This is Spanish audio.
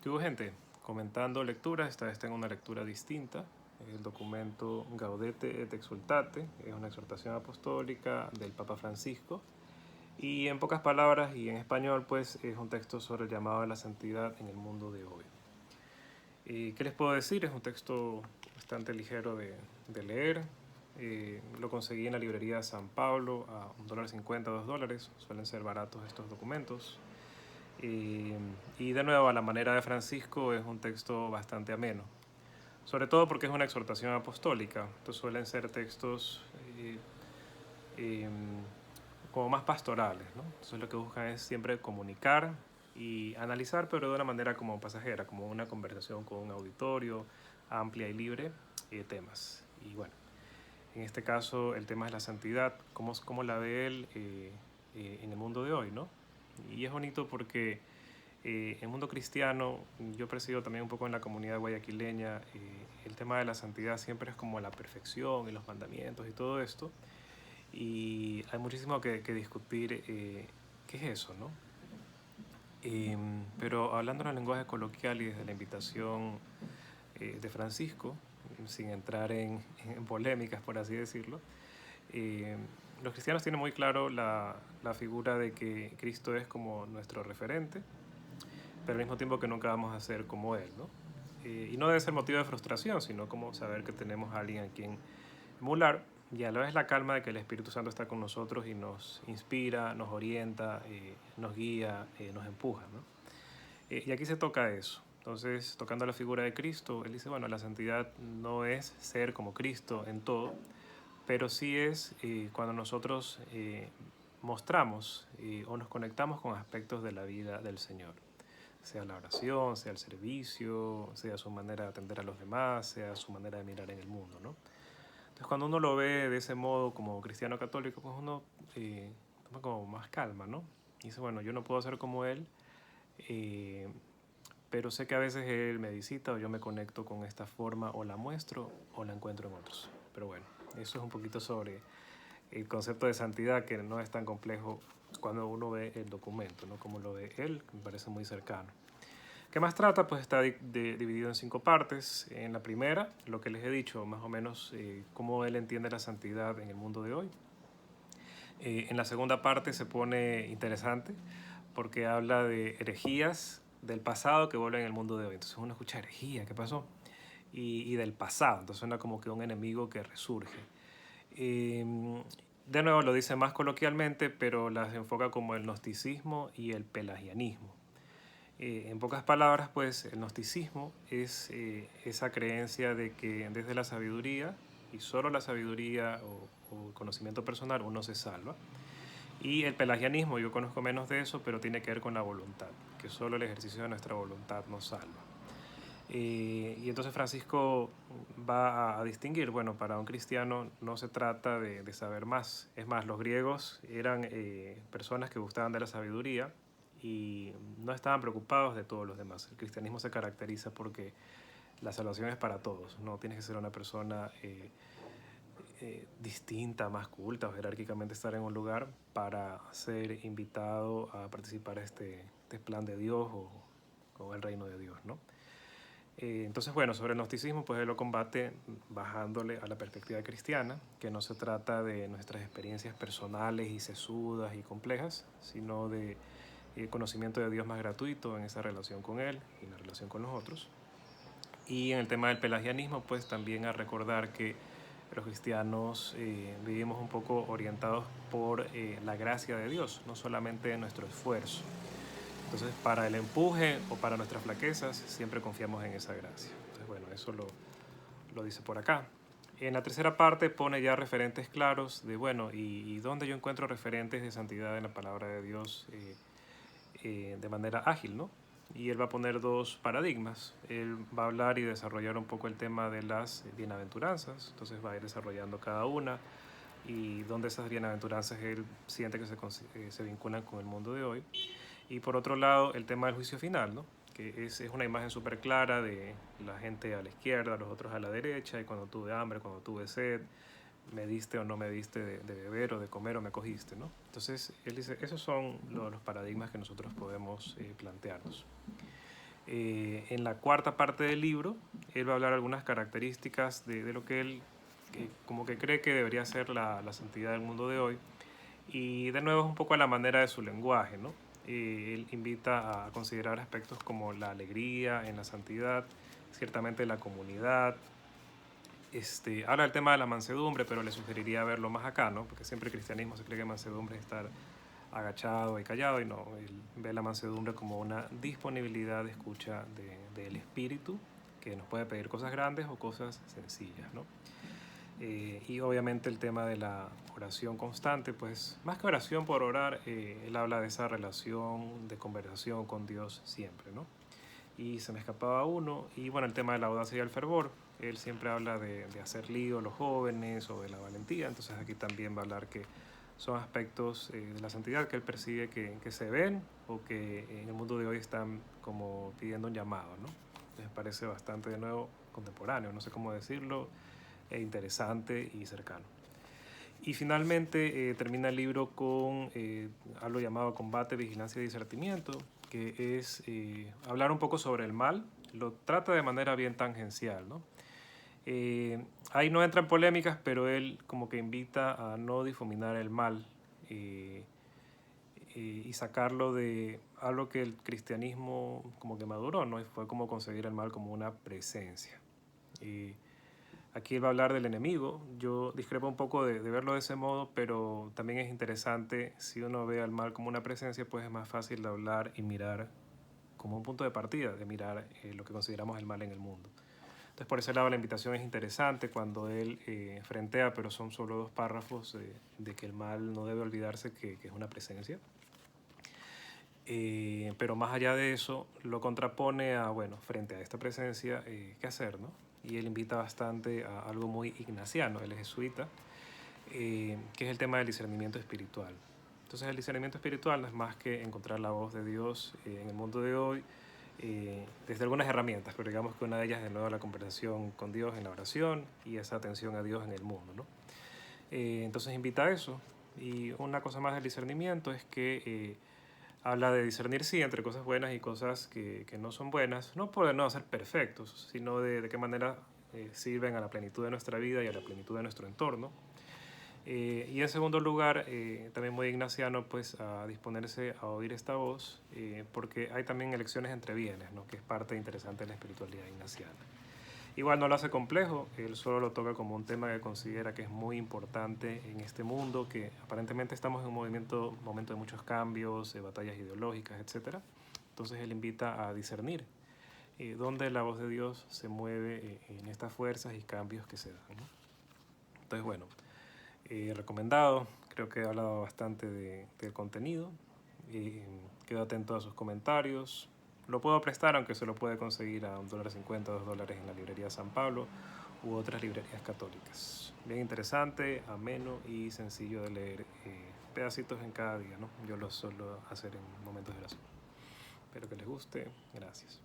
¿Qué hubo, gente? Comentando lecturas, esta vez tengo una lectura distinta. El documento Gaudete et Exsultate es una exhortación apostólica del Papa Francisco. Y en pocas palabras y en español, pues es un texto sobre el llamado a la santidad en el mundo de hoy. ¿Qué les puedo decir? Es un texto bastante ligero de leer. Lo conseguí en la librería San Pablo a $1.50, $2. Suelen ser baratos estos documentos. Y de nuevo, a la manera de Francisco, es un texto bastante ameno. Sobre todo porque es una exhortación apostólica. Estos suelen ser textos eh, como más pastorales, ¿no? Entonces lo que buscan es siempre comunicar y analizar, pero de una manera como pasajera, como una conversación con un auditorio amplia y libre de temas. Y bueno, en este caso el tema es la santidad, cómo la ve él en el mundo de hoy, ¿no? Y es bonito porque en el mundo cristiano, yo presido también un poco en la comunidad guayaquileña, el tema de la santidad siempre es como la perfección y los mandamientos y todo esto. Y hay muchísimo que discutir qué es eso, ¿no? Pero hablando en el lenguaje coloquial y desde la invitación de Francisco, sin entrar en polémicas, por así decirlo, eh, los cristianos tienen muy claro la figura de que Cristo es como nuestro referente, pero al mismo tiempo que nunca vamos a ser como Él, ¿no? Y no debe ser motivo de frustración, sino como saber que tenemos a alguien a quien emular y a la vez la calma de que el Espíritu Santo está con nosotros y nos inspira, nos orienta, nos guía, nos empuja, ¿no? Y aquí se toca eso. Entonces, tocando la figura de Cristo, él dice, bueno, la santidad no es ser como Cristo en todo, pero sí es cuando nosotros mostramos o nos conectamos con aspectos de la vida del Señor, sea la oración, sea el servicio, sea su manera de atender a los demás, sea su manera de mirar en el mundo, ¿no? Entonces, cuando uno lo ve de ese modo como cristiano católico, pues uno toma como más calma, ¿no? Y dice, bueno, yo no puedo ser como él, eh, pero sé que a veces él me visita o yo me conecto con esta forma o la muestro o la encuentro en otros. Pero bueno, eso es un poquito sobre el concepto de santidad, que no es tan complejo cuando uno ve el documento, ¿no? Como lo ve él, que me parece muy cercano. ¿Qué más trata? Pues está dividido en 5 partes. En la primera, lo que les he dicho, más o menos cómo él entiende la santidad en el mundo de hoy. En la segunda parte se pone interesante porque habla de herejías del pasado que vuelven al mundo de hoy. Entonces uno escucha herejía, ¿qué pasó? Y del pasado, entonces suena como que un enemigo que resurge. De nuevo lo dice más coloquialmente, pero las enfoca como el gnosticismo y el pelagianismo. En pocas palabras, pues el gnosticismo es esa creencia de que desde la sabiduría y solo la sabiduría o conocimiento personal uno se salva. Y el pelagianismo, yo conozco menos de eso, pero tiene que ver con la voluntad, que solo el ejercicio de nuestra voluntad nos salva. Y entonces Francisco va a distinguir, bueno, para un cristiano no se trata de saber más. Es más, los griegos eran personas que gustaban de la sabiduría y no estaban preocupados de todos los demás. El cristianismo se caracteriza porque la salvación es para todos. No tienes que ser una persona distinta, más culta o jerárquicamente estar en un lugar para ser invitado a participar de este plan de Dios o el reino de Dios, ¿no? Entonces, bueno, sobre el gnosticismo, pues él lo combate bajándole a la perspectiva cristiana, que no se trata de nuestras experiencias personales y sesudas y complejas, sino de conocimiento de Dios más gratuito en esa relación con Él y en la relación con los otros. Y en el tema del pelagianismo, pues también a recordar que los cristianos vivimos un poco orientados por la gracia de Dios, no solamente nuestro esfuerzo. Entonces, para el empuje o para nuestras flaquezas, siempre confiamos en esa gracia. Entonces, bueno, eso lo dice por acá. En la tercera parte pone ya referentes claros de, bueno, y dónde yo encuentro referentes de santidad en la palabra de Dios de manera ágil, ¿no? Y él va a poner 2 paradigmas. Él va a hablar y desarrollar un poco el tema de las bienaventuranzas, entonces va a ir desarrollando cada una y dónde esas bienaventuranzas él siente que se vinculan con el mundo de hoy. Y por otro lado, el tema del juicio final, ¿no? Que es una imagen súper clara de la gente a la izquierda, los otros a la derecha, y cuando tuve hambre, cuando tuve sed, me diste o no me diste de beber o de comer o me cogiste, ¿no? Entonces, él dice, esos son los paradigmas que nosotros podemos plantearnos. En la cuarta parte del libro, él va a hablar algunas características de lo que él como que cree que debería ser la santidad del mundo de hoy. Y de nuevo es un poco a la manera de su lenguaje, ¿no? Él invita a considerar aspectos como la alegría en la santidad, ciertamente la comunidad. Habla del tema de la mansedumbre, pero le sugeriría verlo más acá, ¿no? Porque siempre el cristianismo se cree que mansedumbre es estar agachado y callado, y no, él ve la mansedumbre como una disponibilidad de escucha del espíritu, que nos puede pedir cosas grandes o cosas sencillas, ¿no? Y obviamente el tema de la oración constante, pues más que oración por orar, él habla de esa relación de conversación con Dios siempre, ¿no? Y se me escapaba uno, y bueno, el tema de la audacia y el fervor, él siempre habla de hacer lío a los jóvenes o de la valentía, entonces aquí también va a hablar que son aspectos de la santidad que él percibe que se ven o que en el mundo de hoy están como pidiendo un llamado, ¿no? Entonces me parece bastante de nuevo contemporáneo, no sé cómo decirlo, interesante y cercano. Y finalmente termina el libro con algo llamado combate, vigilancia y discernimiento, que es hablar un poco sobre el mal. Lo trata de manera bien tangencial, ¿no? Ahí no entra en polémicas, pero él como que invita a no difuminar el mal eh, y sacarlo de algo que el cristianismo como que maduró, ¿no? Y fue como conseguir el mal como una presencia. Aquí él va a hablar del enemigo. Yo discrepo un poco de verlo de ese modo, pero también es interesante, si uno ve al mal como una presencia, pues es más fácil de hablar y mirar como un punto de partida, de mirar lo que consideramos el mal en el mundo. Entonces por ese lado la invitación es interesante cuando él frentea, pero son solo 2 párrafos de que el mal no debe olvidarse que es una presencia. Pero más allá de eso, lo contrapone a, bueno, frente a esta presencia, ¿qué hacer, no? Y él invita bastante a algo muy ignaciano, él es jesuita, que es el tema del discernimiento espiritual. Entonces el discernimiento espiritual no es más que encontrar la voz de Dios en el mundo de hoy, desde algunas herramientas, pero digamos que una de ellas es de nuevo la conversación con Dios en la oración y esa atención a Dios en el mundo, ¿no? Entonces invita a eso. Y una cosa más del discernimiento es que habla de discernir, sí, entre cosas buenas y cosas que no son buenas, no por no ser perfectos, sino de qué manera sirven a la plenitud de nuestra vida y a la plenitud de nuestro entorno. Y en segundo lugar, también muy ignaciano, pues a disponerse a oír esta voz, porque hay también elecciones entre bienes, ¿no? Que es parte interesante de la espiritualidad ignaciana. Igual no lo hace complejo, él solo lo toca como un tema que considera que es muy importante en este mundo, que aparentemente estamos en un momento de muchos cambios, de batallas ideológicas, etc. Entonces él invita a discernir dónde la voz de Dios se mueve en estas fuerzas y cambios que se dan, ¿no? Entonces, bueno, recomendado, creo que he hablado bastante del contenido, quedo atento a sus comentarios. Lo puedo prestar, aunque se lo puede conseguir a $1.50, $2 en la librería San Pablo u otras librerías católicas. Bien interesante, ameno y sencillo de leer, pedacitos en cada día, ¿no? Yo lo suelo hacer en momentos de oración. Espero que les guste. Gracias.